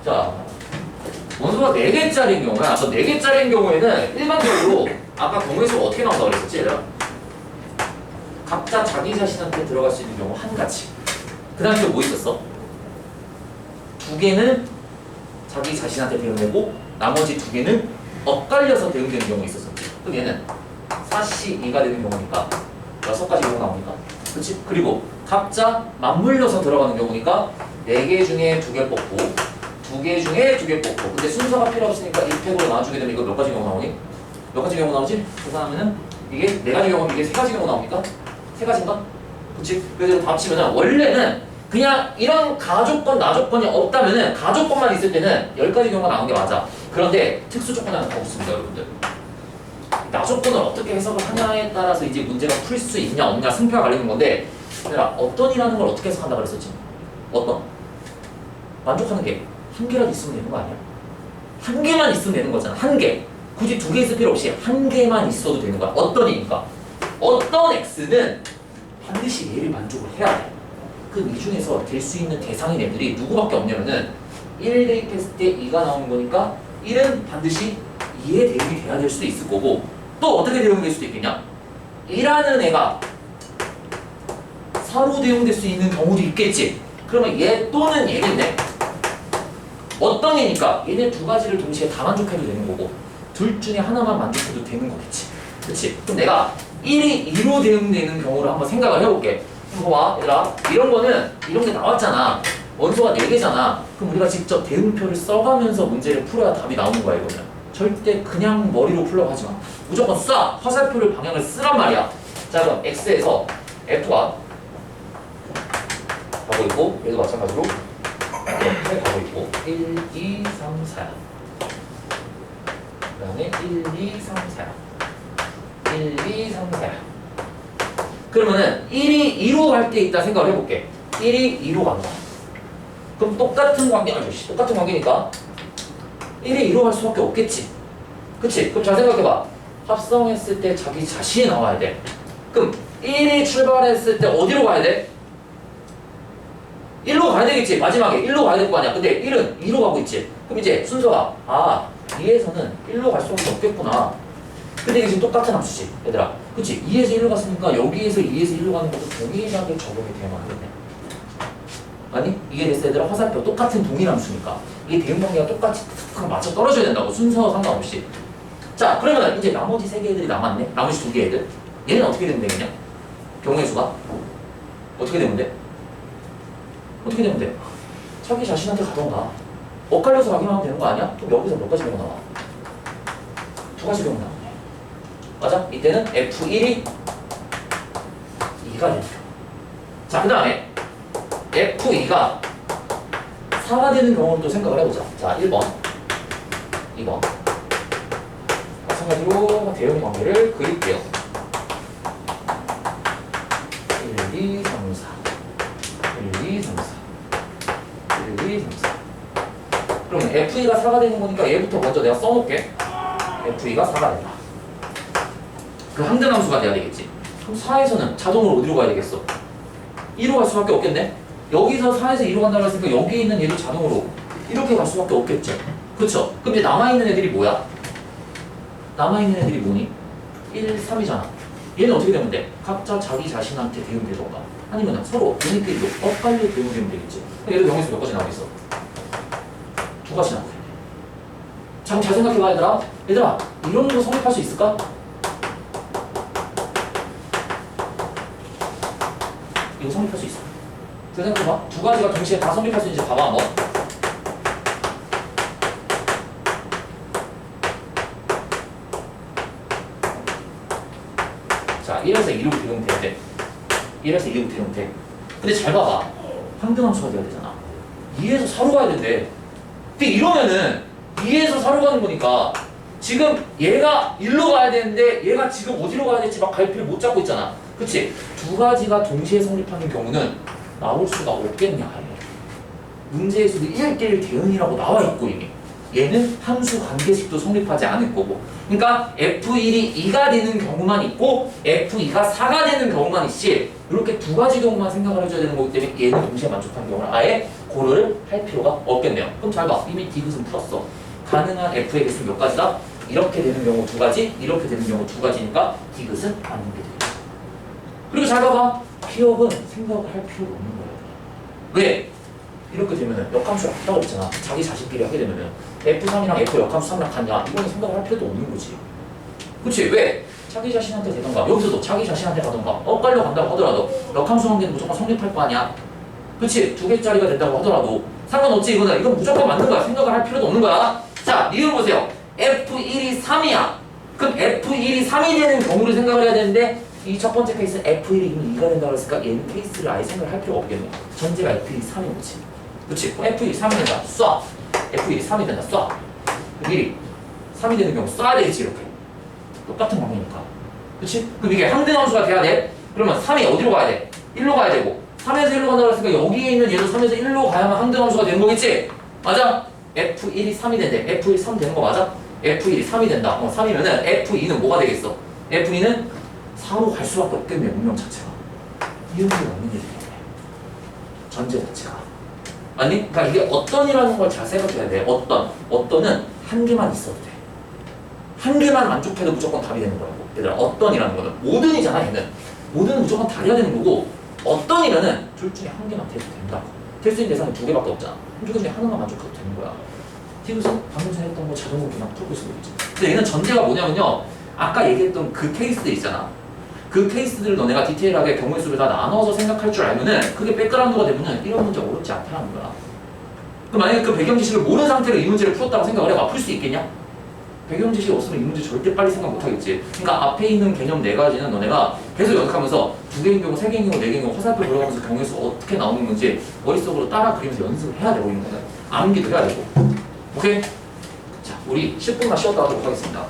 자, 원소가 4개짜리인 경우야. 4개짜리인 경우에는 일반적으로 아까 경우에서 어떻게 나온다고 그랬었지? 얘들아? 각자 자기 자신한테 들어갈 수 있는 경우 한 가지. 그 다음에 뭐 있었어? 2개는 자기 자신한테 대응되고 나머지 2개는 엇갈려서 대응되는 경우가 있었었지. 그럼 얘는 4C2가 되는 경우니까 6가지 경우 나오니까. 그치? 그리고 각자 맞물려서 들어가는 경우니까 4개 중에 2개 뽑고 2개 중에 2개 뽑고. 근데 순서가 필요 없으니까 1팩으로 나눠주게 되면 이거 몇 가지 경우 나오니? 몇 가지 경우 나오지? 계산하면은 이게 4가지 경우면 이게 3가지 경우 나옵니까? 3가지인가? 그치? 그래서 다 합치면은 원래는 그냥 이런 가조건, 나조건이 없다면은 가조건만 있을 때는 10가지 경우가 나오는 게 맞아. 그런데 특수 조건 하나 더 없습니다, 여러분들. 나조건을 어떻게 해석을 하냐에 따라서 이제 문제가 풀 수 있냐 없냐 승패가 갈리는 건데, 얘들아, 어떤이라는 걸 어떻게 해석한다 그랬었지? 어떤? 만족하는 게 한 개라도 있으면 되는 거 아니야? 한 개만 있으면 되는 거잖아. 한 개. 굳이 2개 있을 필요 없이 한 개만 있어도 되는 거야. 어떤이니까. 어떤 x는 반드시 얘를 만족을 해야 돼. 그럼 이 중에서 될 수 있는 대상인 애들이 누구밖에 없냐면은 1 대입했을 때 2가 나오는 거니까 1은 반드시 2에 대입이 돼야 될 수도 있을 거고, 또 어떻게 대응될 수도 있겠냐? 1하는 애가 4로 대응될 수 있는 경우도 있겠지. 그러면 얘 또는 얘겠네. 어떤 애니까 얘네 2가지를 동시에 다 만족해도 되는 거고 둘 중에 하나만 만족해도 되는 거겠지. 그치? 그럼 내가 1이 2로 대응되는 경우를 한번 생각을 해볼게. 봐봐 얘들아, 이런 거는 이런 게 나왔잖아. 원소가 4개잖아. 그럼 우리가 직접 대응표를 써가면서 문제를 풀어야 답이 나오는 거야. 이거는 절대 그냥 머리로 풀려고 하지 마. 무조건 쏴! 화살표를 방향을 쓰란 말이야. 자, 그럼 X에서 F가 가고 있고 얘도 마찬가지로 이렇게 가고 있고 1, 2, 3, 4야. 그 다음에 1, 2, 3, 4야. 1, 2, 3, 4야. 그러면은 1이 2로 갈 때 있다 생각을 해볼게. 1이 2로 간다. 그럼 똑같은 관계, 똑같은 관계니까 1이 2로 갈 수밖에 없겠지. 그치? 그럼 잘 생각해봐. 합성했을 때 자기 자신이 나와야 돼. 그럼 1이 출발했을 때 어디로 가야 돼? 1로 가야 되겠지. 마지막에 1로 가야 될 거 아니야. 근데 1은 2로 가고 있지. 그럼 이제 순서가 2에서는 1로 갈 수밖에 없겠구나. 근데 이게 지금 똑같은 함수지, 얘들아. 그치? 2에서 1로 갔으니까 여기에서 2에서 1로 가는 것도 동일하게 적용이 되면 안 되네. 아니? 이게 됐어, 얘들아. 화살표 똑같은 동일 함수니까 이게 대응 관계가 똑같이 탁 맞춰 떨어져야 된다고. 순서 상관없이. 자, 그러면 이제 나머지 3개 애들이 남았네. 나머지 2개 애들. 얘는 어떻게 되면 되겠냐? 경우의 수가 어떻게 되면 돼? 어떻게 되면 돼? 자기 자신한테 가던가 엇갈려서 가기만 하면 되는 거 아니야? 그럼 여기서 몇 가지 경우 나와? 2가지 경우 나오네. 맞아? 이때는 F1이 2가 되는 경우. 자, 그 다음에 F2가 4가 되는 경우를 또 생각을 해보자. 자, 1번 2번 마찬가지로 대응 관계를 그릴게요. 1, 2, 3, 4 1, 2, 3, 4 1, 2, 3, 4 그러면 F2가 4가 되는 거니까 얘부터 먼저 내가 써놓을게. F2가 4가 된다. 그 항등함수가 돼야 되겠지. 그럼 4에서는 자동으로 어디로 가야 되겠어? 2로 갈 수밖에 없겠네? 여기서 4에서 2로 간다고 했으니까 여기 있는 얘도 자동으로 이렇게 갈 수밖에 없겠죠. 그쵸? 그럼 이제 남아있는 애들이 뭐야? 남아있는 애들이 뭐니? 1, 3이잖아. 얘는 어떻게 되면 돼? 각자 자기 자신한테 대응되던가 아니면 서로 얘네끼리 엇갈려 대응되면 되겠지. 얘들 경우에서 몇 가지 나오겠어? 2가지 나오겠네. 자, 잘 생각해봐 얘들아. 얘들아, 이런 거 성립할 수 있을까? 이거 성립할 수 있어. 잘 생각해봐. 2가지가 동시에 다 성립할 수 있는지 봐봐 한번. 자, 1에서 2로 대응돼야 돼. 1에서 2로 대응돼. 근데 잘 봐봐. 항등함수가 돼야 되잖아. 2에서 4로 가야 된대. 근데 이러면은 2에서 4로 가는 거니까 지금 얘가 1로 가야 되는데 얘가 지금 어디로 가야 될지 막 갈피를 못 잡고 있잖아. 그치? 2가지가 동시에 성립하는 경우는 나올 수가 없겠냐. 문제에서도 1대1 대응이라고 나와 있고 이미. 얘는 함수 관계식도 성립하지 않을 거고. 그러니까 F1이 2가 되는 경우만 있고 F2가 4가 되는 경우만 있지 이렇게 두 가지 경우만 생각을 해줘야 되는 거기 때문에 얘는 동시에 만족하는 경우는 아예 고려를 할 필요가 없겠네요. 그럼 잘 봐. 이미 디귿은 풀었어. 가능한 F의 개수는 몇 가지다? 이렇게 되는 경우 두 가지, 이렇게 되는 경우 두 가지니까 디귿은 맞는 게 돼요. 그리고 잘 봐봐. P업은 생각을 할 필요가 없는 거예요. 왜? 이렇게 되면은 역함수를 같다고 했잖아. 자기 자신끼리 하게 되면은 F3이랑 F 역함수 3이랑 같냐? 이거는 생각을 할 필요도 없는 거지. 그치? 왜? 자기 자신한테 되던가 여기서도 자기 자신한테 가던가 엇갈려 간다고 하더라도 역함수 관계는 무조건 성립할 거 아니야? 그치? 두 개짜리가 된다고 하더라도 상관없지. 이건 무조건 맞는 거야. 생각을 할 필요도 없는 거야. 자, 이유를 보세요. F1이 3이야. 그럼 F1이 3이 되는 경우를 생각을 해야 되는데 이 첫 번째 케이스는 F1이 이미 2가 된다고 했으니까 얘는 케이스를 아예 생각을 할 필요가 없겠네. 전제가 F1이 3인 거지. 그치? F1이 3이 된다. 쏴. F1이 3이 된다. 쏴. 1이 3이 되는 경우 쏴야 되겠지. 이렇게. 똑같은 방법이니까. 그치? 그럼 이게 항등함수가 돼야 돼? 그러면 3이 어디로 가야 돼? 1로 가야 되고 3에서 1로 간다고 했으니까 여기에 있는 얘도 3에서 1로 가야만 항등함수가 되는 거겠지? 맞아? F1이 3이 된대. F1이 3 되는 거 맞아? F1이 3이 된다. 3이면은 F2는 뭐가 되겠어? F2는 4로 갈 수밖에 없겠네. 운명 자체가. 이유가 없는 일이네. 전제 자체가. 아니? 그러니까 이게 어떤이라는 걸 잘 생각해야 돼. 어떤은 한 개만 있어도 돼. 한 개만 만족해도 무조건 답이 되는 거라고. 얘들아, 어떤이라는 거는 모든이잖아. 얘는 모든은 무조건 답이야 되는 거고 어떤이면은 둘 중에 한 개만 돼도 된다. 될 수 있는 대상이 두 개밖에 없잖아. 두 개 중에 하나만 만족해도 되는 거야. 디귿은 방금 전에 했던 거 자동으로 그냥 풀고 있으면 되지. 근데 얘는 전제가 뭐냐면요. 아까 얘기했던 그 케이스들 있잖아. 그 케이스들을 너네가 디테일하게 경우의 수를 다 나눠서 생각할 줄 알면은 그게 백그라운드가 되면은 이런 문제 어렵지 않다는 거야. 그럼 만약에 그 배경 지식을 모르는 상태로 이 문제를 풀었다고 생각을 해봐. 풀 수 있겠냐? 배경 지식이 없으면 이 문제 절대 빨리 생각 못 하겠지. 그러니까 앞에 있는 개념 네 가지는 너네가 계속 연습하면서 두 개인 경우, 세 개인 경우, 네 개인 경우 화살표 돌아가면서 경우의 수가 어떻게 나오는 건지 머릿속으로 따라 그리면서 연습을 해야 되고 있는 거는 암기도 해야 되고. 오케이? 자, 우리 10분만 쉬었다 하도록 하겠습니다.